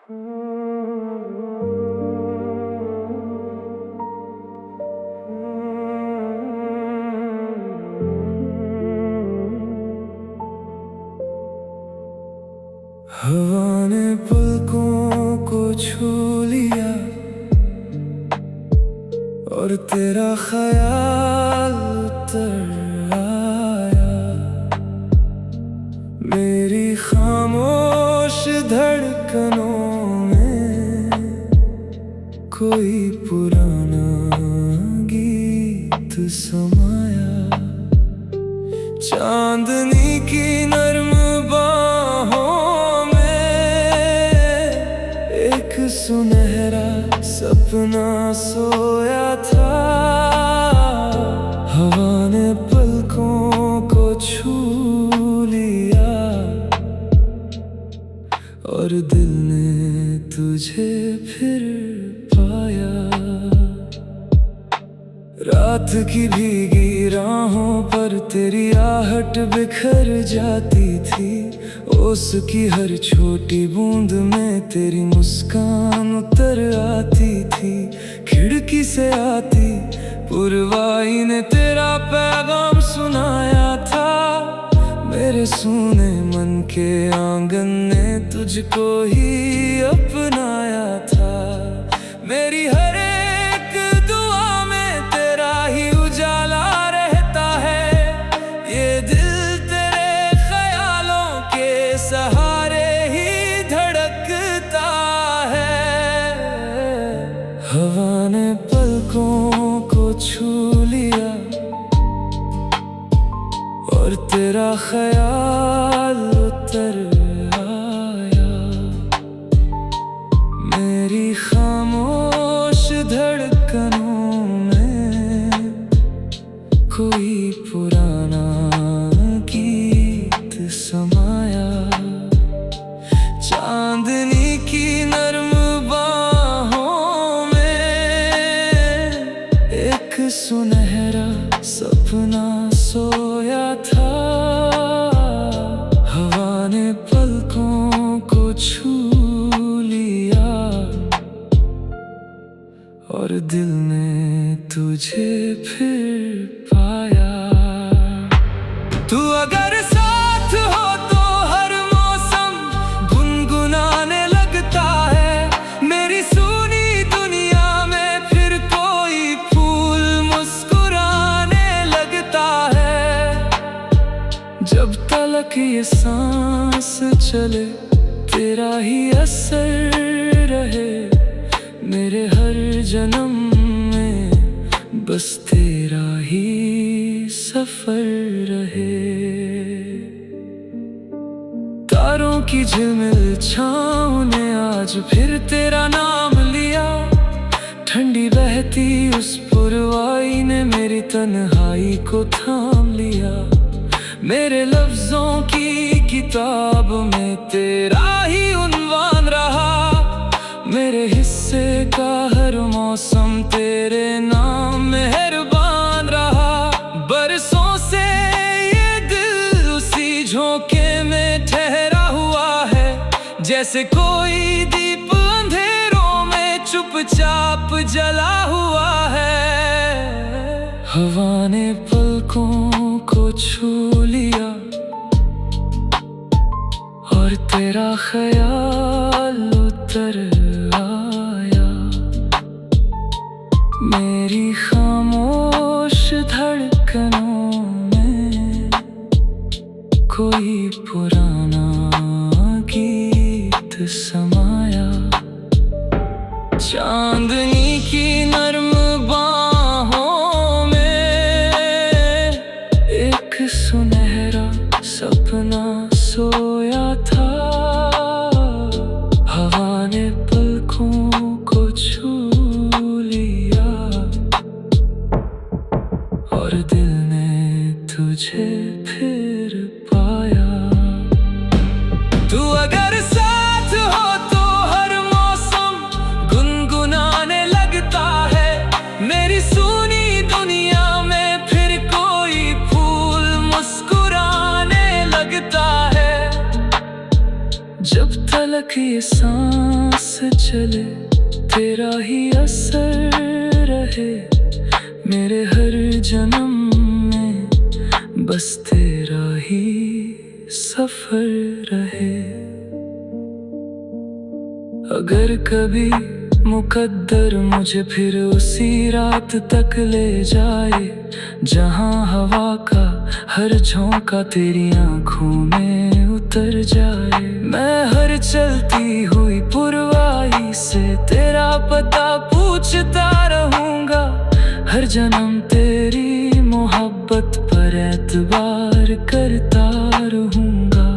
हवा ने पलकों को छू लिया और तेरा ख्याल उतर आया। मेरी खामोश धड़कनों में कोई पुराना गीत समाया। चांदनी की नर्म बाहों में एक सुनहरा सपना सोया था। हवा ने पलकों को छू लिया और दिल ने तुझे फिर पाया। रात की भीगी राहों पर तेरी आहट बिखर जाती थी। ओस की हर छोटी बूंद में तेरी मुस्कान उतर आती थी। खिड़की से आती पुरवाई ने तेरा पैगाम सुनाया था। मेरे सूने मन के आंगन ने तुझको ही अपनाया था। मेरी हर एक दुआ में तेरा ही उजाला रहता है। ये दिल तेरे ख्यालों के सहारे ही धड़कता है। हवा ने पलकों को छू लिया और तेरा ख्याल उतर आया। मेरी खामोश धड़कनों में कोई पुराना गीत समाया। चांदनी की नर्म बाहों में एक सुनहरा सपना सोया था। हवा ने पलकों को छू लिया और दिल ने तुझे फिर पाया। तू अगर साथ हो तो हर मौसम गुनगुनाने लगता है। मेरी सुनी दुनिया में फिर कोई फूल मुस्कुराने लगता है। जब तलक ये सांस चले तेरा ही असर रहे। मेरे हर जन्म में बस तेरा ही सफर रहे। तारों की झिलमिल छाँव ने आज फिर तेरा नाम लिया। ठंडी बहती उस पुरवाई ने मेरी तन्हाई को थाम लिया। मेरे लफ्जों की किताब में तेरा ही उन्वान रहा। मेरे हिस्से का हर मौसम तेरे नाम मेहरबान रहा। बरसों से ये दिल उसी झोंके में ठहरा हुआ है। जैसे कोई दीप अंधेरों में चुपचाप जला हुआ है। हवा ने पलकों को छू लिया और तेरा ख्याल उतर आया। मेरी खामोश धड़कनों में कोई पुराना गीत समाया। चांदनी की नर्म बाहों में एक सुनहरा सपना सोया था। हवा ने पलकों को छू लिया और दिल ने तुझे फिर पाया। तू अगर साथ हो तलक ये सांस चले, तेरा ही असर रहे मेरे हर जन्म में, बस तेरा ही सफर रहे। अगर कभी मुकद्दर मुझे फिर उसी रात तक ले जाए, जहां हवा का हर झोंका तेरी आंखों में उतर जाए, मैं हर चलती हुई पुरवाई से तेरा पता पूछता रहूंगा। हर जन्म तेरी मोहब्बत पर एतबार करता रहूंगा,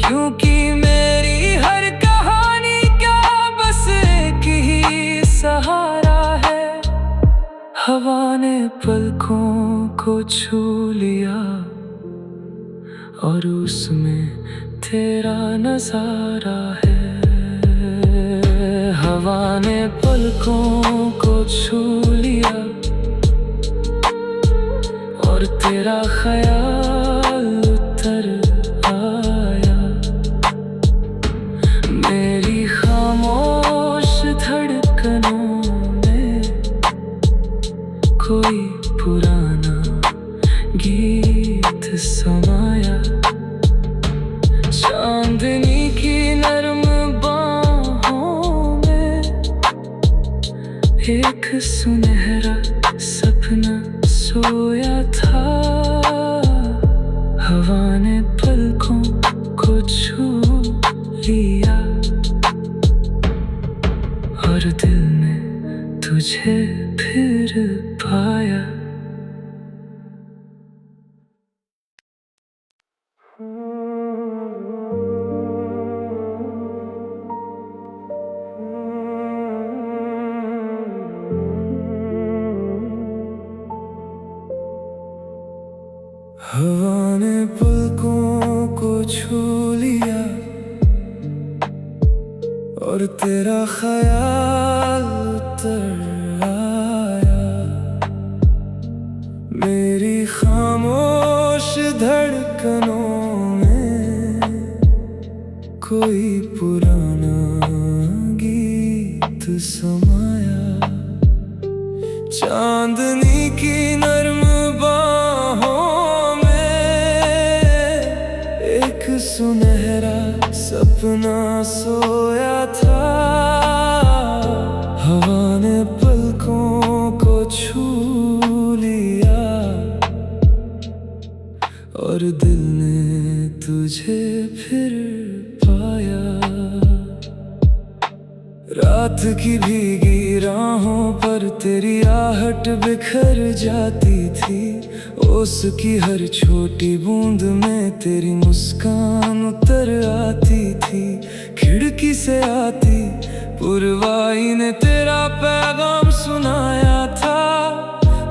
क्योंकि मेरी हर कहानी क्या बस एक ही सहारा है। हवा ने पलकों को छू लिया और उसमें तेरा नजारा है। हवा ने पलकों को छू लिया और तेरा ख्याल उतर आया। मेरी खामोश धड़कनों में कोई पुराना गीत समाया। चांदनी की नर्म बाहों में एक सुनहरा सपना सोया था। हवा ने पलकों को छू लिया और दिल ने तुझे फिर पाया। हवा ने पलकों को छू लिया और तेरा ख्याल उतर आया। मेरी खामोश धड़कनों में कोई पुराना गीत समाया। चांदनी की नर्म सुनहरा सपना सोया था। हवा ने पलकों को छू लिया और दिल ने तुझे फिर पाया। रात की भीगी राहों पर तेरी आहट बिखर जाती थी। ओस की हर छोटी बूंद में तेरी मुस्कान उतर आती थी। खिड़की से आती पुरवाई ने तेरा पैगाम सुनाया था।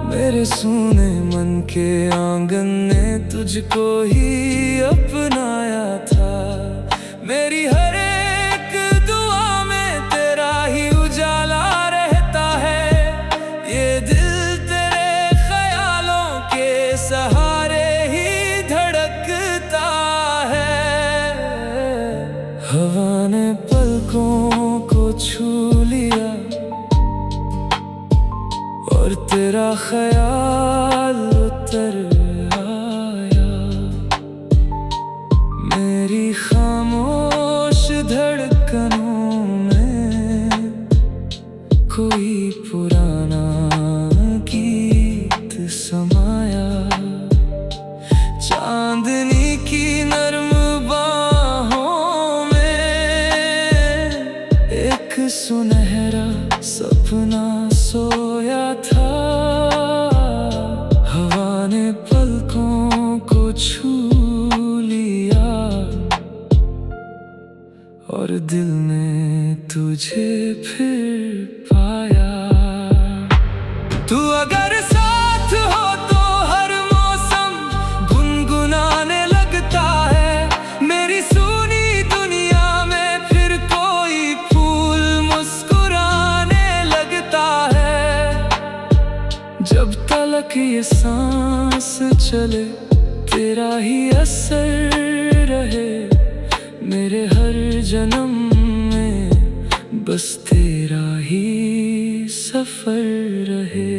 मेरे सूने मन के आंगन ने तुझको ही अपनाया था। मेरी हर एक दुआ में तेरा ही उजाला रहता है। ये दिल तेरे ख्यालों के सहारे ही धड़कता है। हवा ने पलकों को छू लिया और तेरा ख्याल उतर आया। मेरी खामोश धड़कनों में कोई पुराना गीत समाया। चांदनी की नर्म बाहों में एक सुनहरा सपना सोया था। हवा ने पलकों को छू लिया और दिल ने तुझे फिर पाया। तू अगर साथ हो तो हर मौसम गुनगुनाने लगता है। मेरी सुनी दुनिया में फिर कोई फूल मुस्कुराने लगता है। जब तलक ये सांस चले, तेरा ही असर रहे मेरे हर जन्म बस तेरा ही सफर रहे।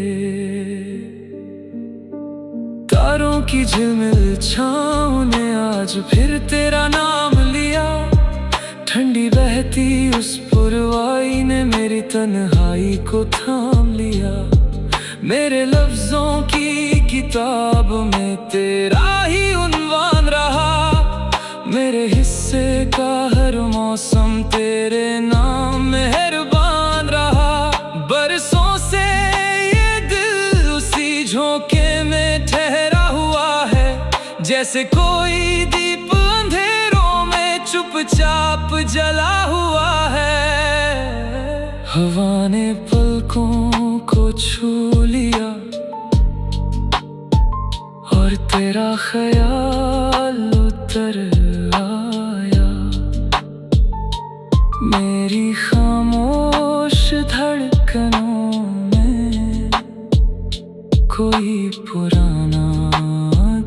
तारों की झिलमिल छाँव ने आज फिर तेरा नाम लिया। ठंडी बहती उस पुरवाई ने मेरी तन्हाई को थाम लिया। मेरे लफ्जों की किताब में तेरा ही उन्वान रहा। मेरे हिस्से का हर मौसम तेरे नाम मेहरबान रहा। बरसों से ये दिल उसी झोंके में ठहरा हुआ है, जैसे कोई दीप अंधेरों में चुपचाप जला हुआ है। हवा ने पलकों को छू लिया और तेरा ख्याल उतर आया। मेरी खामोश धड़कनों में कोई पुराना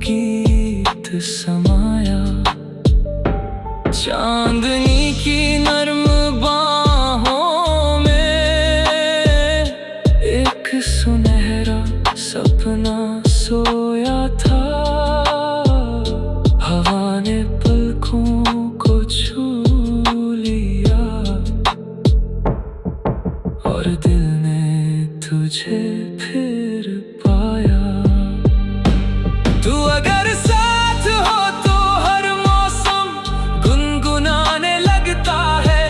गीत समाया। चांदनी की नर्म बाहों में एक सुनहरा सपना सोया था। हवा ने पलकों को छू लिया और दिल ने तुझे फिर पाया। तू अगर साथ हो तो हर मौसम गुनगुनाने लगता है।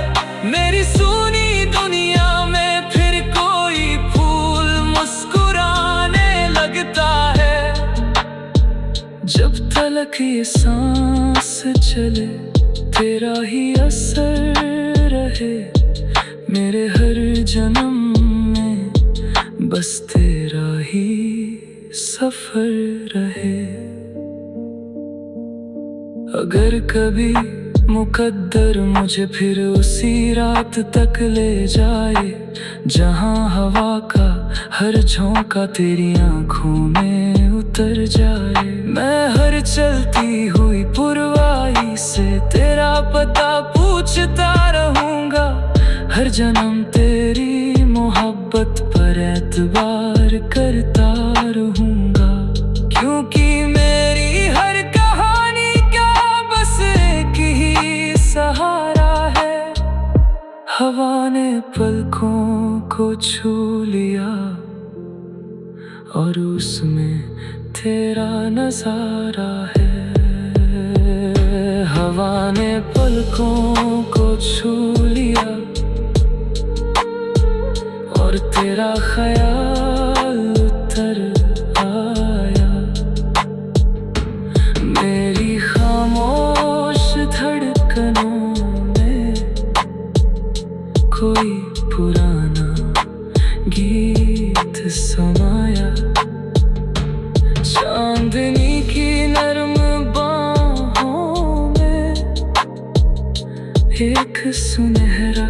मेरी सुनी दुनिया में फिर कोई फूल मुस्कुराने लगता है। जब तलक ये सांस चले तेरा ही असर रहे। मेरे हर जन्म में बस तेरा ही सफर रहे। अगर कभी मुकद्दर मुझे फिर उसी रात तक ले जाए, जहां हवा का हर झोंका तेरी आंखों में उतर जाए। मैं हर चलती हुई पुरवाई से तेरा पता पूछता रहूंगा। हर जन्म तेरी मोहब्बत पर एतबार करता रहूंगा। क्योंकि मेरी हर कहानी का बस एक ही सहारा है। हवा ने पलकों को छू लिया और उसमें तेरा नजारा है। हवा ने पलकों को छू लिया और तेरा ख्याल उतर आया। मेरी खामोश धड़कनों में कोई पुराना गीत समाया। चांदनी की नर्म बाहों में एक सुनहरा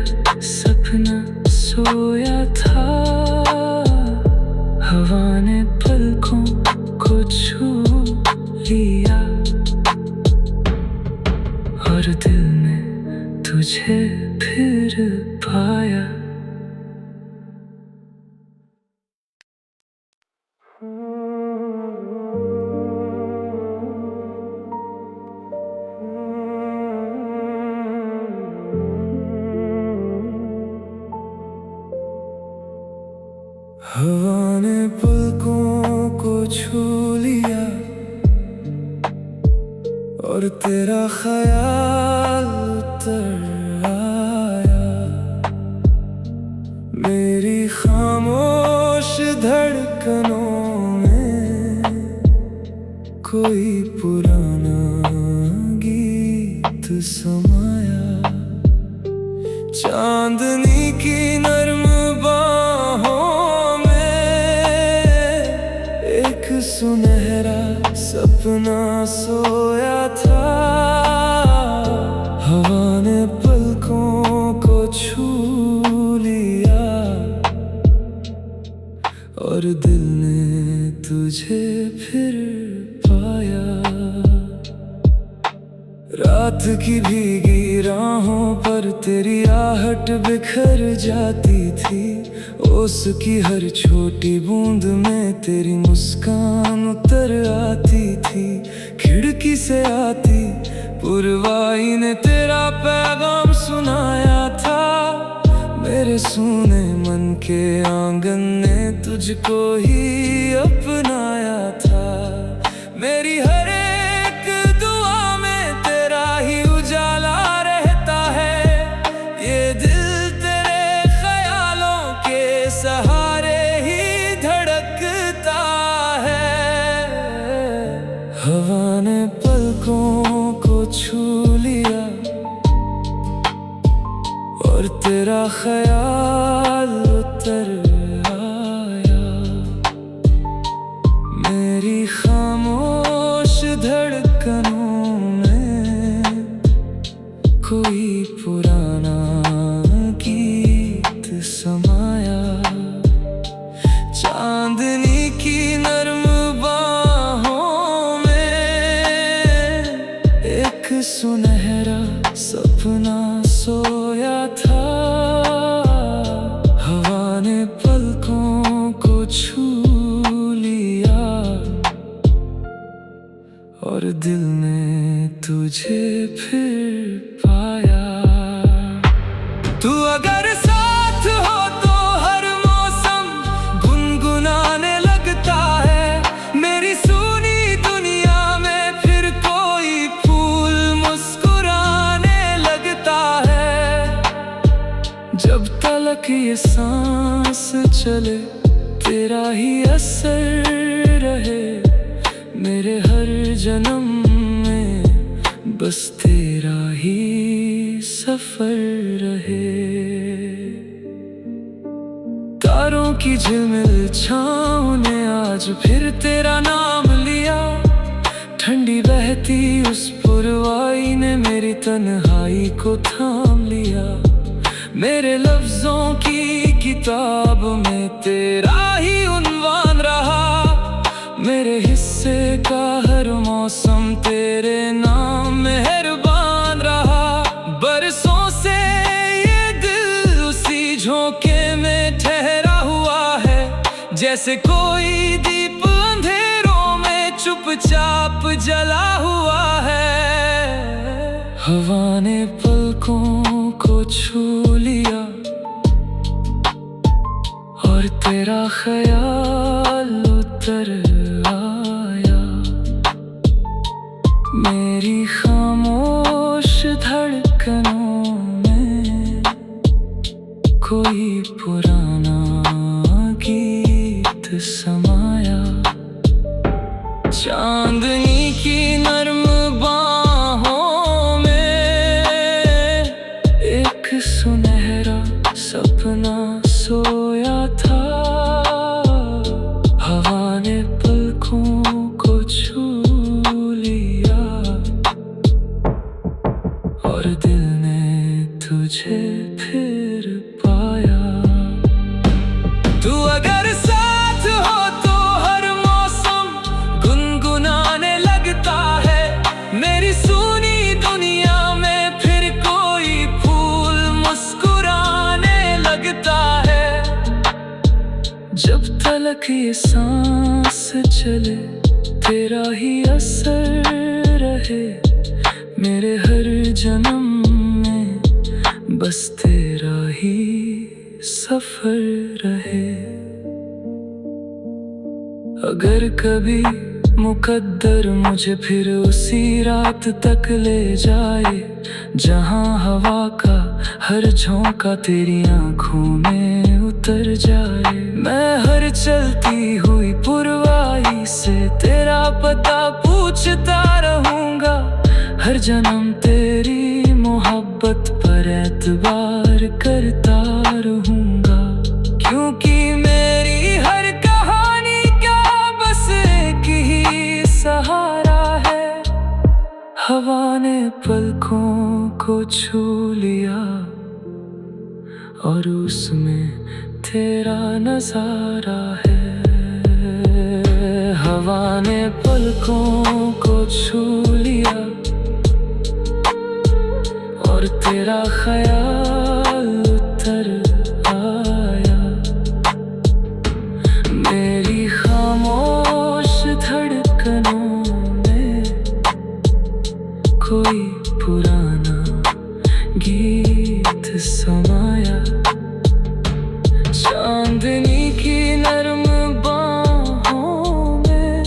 सपना सोया था। हवा ने पलकों को छू लिया और दिल ने तुझे फिर पाया। हवा ने पलकों को छू लिया और तेरा ख्याल उतर आया। मेरी खामोश धड़कनों में कोई पुराना गीत समाया। चांदनी की नर्म बाहों में एक सुनहरा सपना सोया था। हवा ने पलकों को छू लिया और दिल ने तुझे फिर पाया। रात की भीगी राहों पर तेरी आह आहट बिखर जाती थी। ओस की हर छोटी बूंद में तेरी मुस्कान उतर आती थी। खिड़की से आती पुरवाई ने तेरा पैगाम सुनाया था। मेरे सूने मन के आंगन ने तुझको ही अपनाया था। मेरी हर एक दुआ में तेरा ही उजाला रहता है। ये दिल तेरे ख्यालों के सहारे ही धड़कता है। हवा ने पलकों को छू लिया और तेरा ख्याल उतर आया। मेरी खामोश धड़कनों में कोई पुराना गीत समाया। चांदनी की नर्म बाहों में एक सुनहरा सपना सोया था। हवा ने पलकों को छू लिया और दिल ने तुझे फिर पाया। तू अगर साथ हो तो हर मौसम गुनगुनाने लगता है। मेरी सुनी दुनिया में फिर कोई फूल मुस्कुराने लगता है। जब तलक ये सांस चले तेरा ही असर रहे। मेरे हर जन्म में बस तेरा ही सफर रहे। तारों की झिलमिल छाँव ने आज फिर तेरा नाम लिया। ठंडी बहती उस पुरवाई ने मेरी तन्हाई को थाम लिया। मेरे लफ्जों की किताब में तेरा ही उन्वान रहा। मेरे हिस्से का हर मौसम तेरे नाम मेहरबान रहा। बरसों से ये दिल उसी झोंके में ठहरा हुआ है। जैसे कोई दीप अंधेरों में चुपचाप जला हुआ है। हवा ने पलकों को छू लिया और तेरा ख्याल उतर आया। मेरी खामोश धड़कनों में कोई पुराना गीत समाया। चांदनी की नर्म बाहों में एक सुनहरा सपना सोया था। हवा ने पलकों को छू लिया और दिल ने तुझे फिर पाया। तू अगर साथ हो तो हर मौसम गुनगुनाने लगता है। मेरी सुनी दुनिया में फिर कोई फूल मुस्कुराने लगता है। जब तलक ये सांस चले तेरा ही असर रहे। मेरे हर जन्म में बस तेरा ही सफर रहे। अगर कभी मुकद्दर मुझे फिर उसी रात तक ले जाए जहां हवा का हर झोंका तेरी आंखों में उतर जाए। मैं हर चलती हुई पुरवाई से तेरा पता पूछता रहूंगा। हर जन्म तेरी मोहब्बत पर एतबार करता रहूंगा। क्योंकि मेरी हर कहानी का बस एक ही सहारा है। हवा ने पलकों को छू लिया और उसमें तेरा नजारा है। हवा ने पलकों को छू लिया और तेरा ख्याल कोई पुराना गीत समाया। चांदनी की नरम बाहों में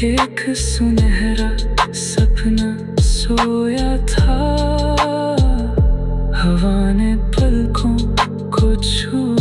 एक सुनहरा सपना सोया था। हवा ने पलकों को छू